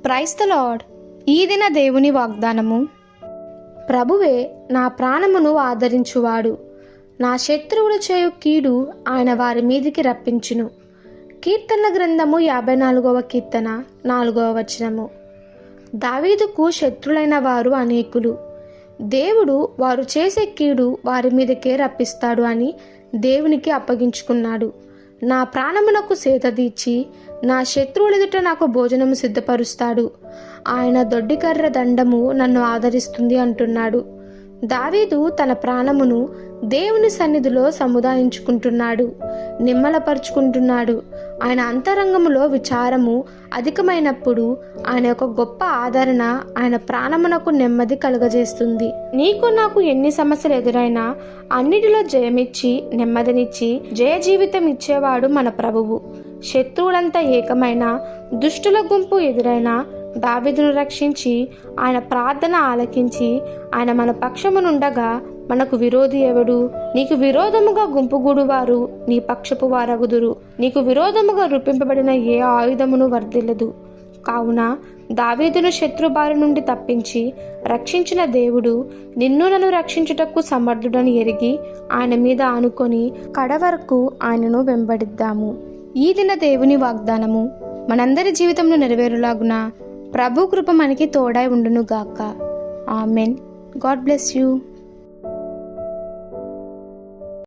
Praise the lord. ఈ దిన దేవుని వాగ్దానము. ప్రభువే నా ప్రాణమును ఆదరించువాడు. నా శత్రువులు చేయు కీడు ఆయన వారి మీదికి రప్పించును. కీర్తనల గ్రంథము 54వ కీర్తన 4వ వచనము. దావీదుకు శత్రులైన వారు అనేకులు. దేవుడు వారు చేసే కీడు వారి మీదకే రప్పిస్తాడు అని దేవునికి అప్పగించుకున్నాడు. నా ప్రాణమునకు సేతదీర్చి నా శత్రువుల ఎదుట నాకు భోజనము సిద్ధపరుస్తాడు. ఆయన దొడ్డికర్ర దండము నన్ను ఆదరిస్తుంది అంటున్నాడు. దావీదు తన ప్రాణమును దేవుని సన్నిధిలో సముదాయించుకుంటున్నాడు, నిమ్మలపరుచుకుంటున్నాడు. ఆయన అంతరంగములో విచారము అధికమైనప్పుడు ఆయన యొక్క గొప్ప ఆదరణ ఆయన ప్రాణమునకు నెమ్మది కలుగజేస్తుంది. నీకు నాకు ఎన్ని సమస్యలు ఎదురైనా అన్నిటిలో జయమిచ్చి నెమ్మదినిచ్చి జయ జీవితం ఇచ్చేవాడు మన ప్రభువు. శత్రువులంతా ఏకమైన దుష్టుల గుంపు ఎదురైనా దావీదును రక్షించి ఆయన ప్రార్థన ఆలకించి ఆయన మన పక్షమునుండగా మనకు విరోధి ఎవడు? నీకు విరోధముగా గుంపుగూడు వారు నీ పక్షపు వారగుదురు. నీకు విరోధముగా రూపింపబడిన ఏ ఆయుధమును వర్ధిల్లదు. కావున దావీదును శత్రుబారి నుండి తప్పించి రక్షించిన దేవుడు నిన్ను నన్ను రక్షించుటకు సమర్థుడని ఎరిగి ఆయన మీద ఆనుకొని కడవరకు ఆయనను వెంబడిద్దాము. ఈ దిన దేవుని వాగ్దానము మనందరి జీవితంలో నెరవేరులాగున ప్రభు కృప మనకి తోడై ఉండును గాక. ఆమెన్. God bless you.